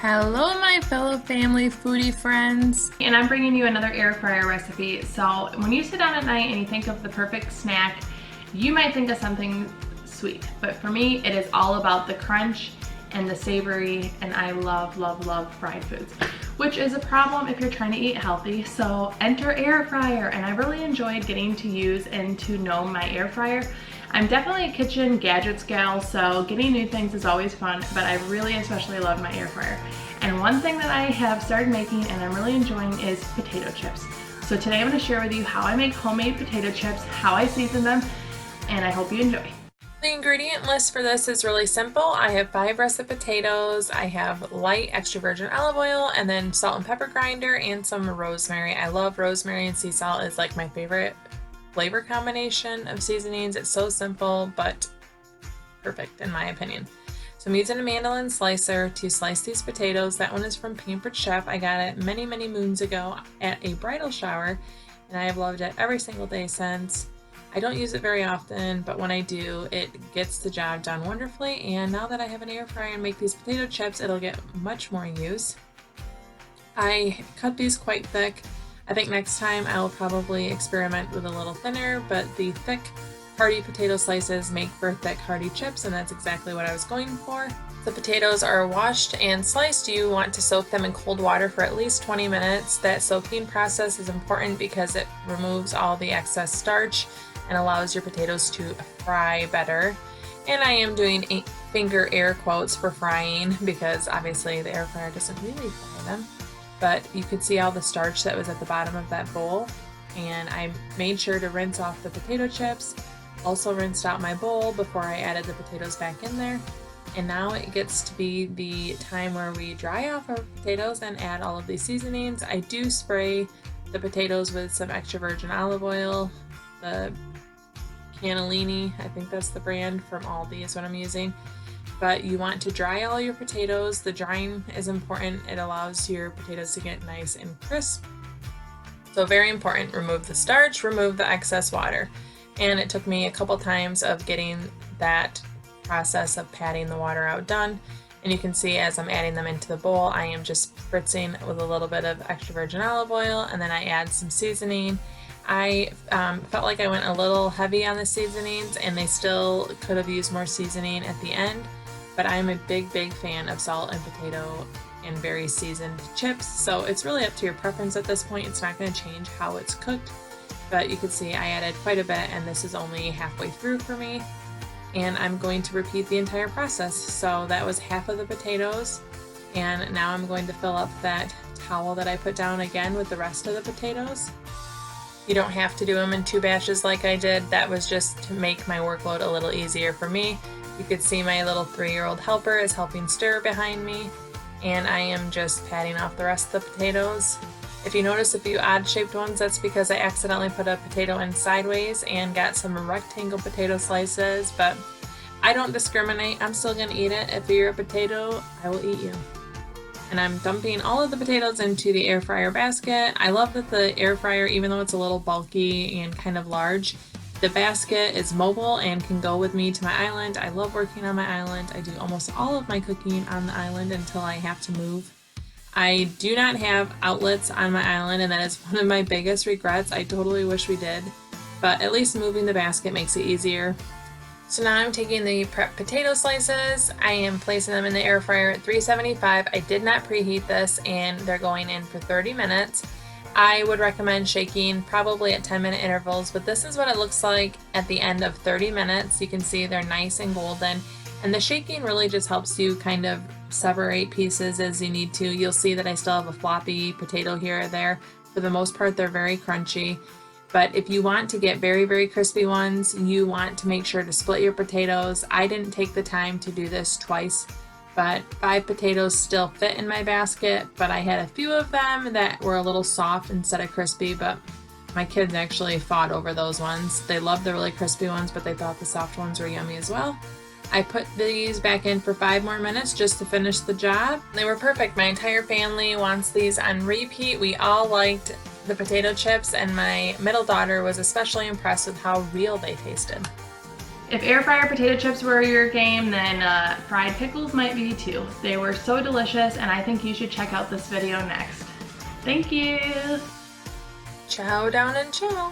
Hello my fellow family foodie friends, And I'm bringing you another air fryer recipe. So when you sit down at night and you think of the perfect snack, you might think of something sweet, but for me it is all about the crunch and the savory, and I love fried foods, which is a problem if you're trying to eat healthy. So enter air fryer, and I really enjoyed getting to use and to know my air fryer. I'm definitely a kitchen gadgets gal, so getting new things is always fun, but I really especially love my air fryer. And one thing that I have started making and I'm really enjoying is potato chips. So today I'm going to share with you how I make homemade potato chips, how I season them, and I hope you enjoy. the ingredient list for this is really simple. I have 5 russet potatoes, I have light extra virgin olive oil, and then salt and pepper grinder, and some rosemary. I love rosemary and sea salt. Is like my favorite flavor combination of seasonings. It's so simple, but perfect in my opinion. So I'm using a mandolin slicer to slice these potatoes. That one is from Pampered Chef. I got it many moons ago at a bridal shower, and I have loved it every single day since. I don't use it very often, but when I do, it gets the job done wonderfully. And now that I have an air fryer and make these potato chips, it'll get much more use. I cut these quite thick. I think next time I'll probably experiment with a little thinner, but the thick hearty potato slices make for thick hearty chips, and that's exactly what I was going for. The potatoes are washed and sliced. You want to soak them in cold water for at least 20 minutes. That soaking process is important because it removes all the excess starch and allows your potatoes to fry better. And I am doing finger air quotes for frying because obviously the air fryer doesn't really fry them. But you could see all the starch that was at the bottom of that bowl, and I made sure to rinse off the potato chips. Also rinsed out my bowl before I added the potatoes back in there. And now it gets to be the time where we dry off our potatoes and add all of these seasonings. I do spray the potatoes with some extra virgin olive oil. The Cannellini, I think that's the brand from Aldi is what I'm using. But you want to dry all your potatoes. The drying is important. It allows your potatoes to get nice and crisp. So very important, remove the starch, remove the excess water. And it took me a couple times of getting that process of patting the water out done. And you can see as I'm adding them into the bowl, I am just spritzing with a little bit of extra virgin olive oil, and then I add some seasoning. I felt like I went a little heavy on the seasonings, and they still could have used more seasoning at the end, but I'm a big fan of salt and potato and very seasoned chips, so it's really up to your preference at this point. It's not going to change how it's cooked, but you can see I added quite a bit, and this is only halfway through for me, and I'm going to repeat the entire process. So that was half of the potatoes, and now I'm going to fill up that towel that I put down again with the rest of the potatoes. You don't have to do them in 2 batches like I did. That was just to make my workload a little easier for me. You could see my little 3-year-old helper is helping stir behind me, and I am just patting off the rest of the potatoes. If you notice a few odd shaped ones, that's because I accidentally put a potato in sideways and got some rectangle potato slices, but I don't discriminate. I'm still gonna eat it. If you're a potato, I will eat you. And I'm dumping all of the potatoes into the air fryer basket. I love that the air fryer, even though it's a little bulky and kind of large, the basket is mobile and can go with me to my island. I love working on my island. I do almost all of my cooking on the island until I have to move. I do not have outlets on my island, and that is one of my biggest regrets. I totally wish we did, but at least moving the basket makes it easier. So now I'm taking the prepped potato slices. I am placing them in the air fryer at 375. I did not preheat this, and they're going in for 30 minutes. I would recommend shaking probably at 10-minute intervals, but this is what it looks like at the end of 30 minutes. You can see they're nice and golden, and the shaking really just helps you kind of separate pieces as you need to. You'll see that I still have a floppy potato here or there. For the most part, they're very crunchy. But if you want to get very crispy ones, you want to make sure to split your potatoes. I didn't take the time to do this twice, but 5 potatoes still fit in my basket, but I had a few of them that were a little soft instead of crispy, but my kids actually fought over those ones. They loved the really crispy ones, but they thought the soft ones were yummy as well. I put these back in for 5 more minutes just to finish the job. They were perfect. My entire family wants these on repeat. We all liked the potato chips, and my middle daughter was especially impressed with how real they tasted. If air fryer potato chips were your game, then fried pickles might be too. They were so delicious, and I think you should check out this video next. Thank you! Chow down and chill.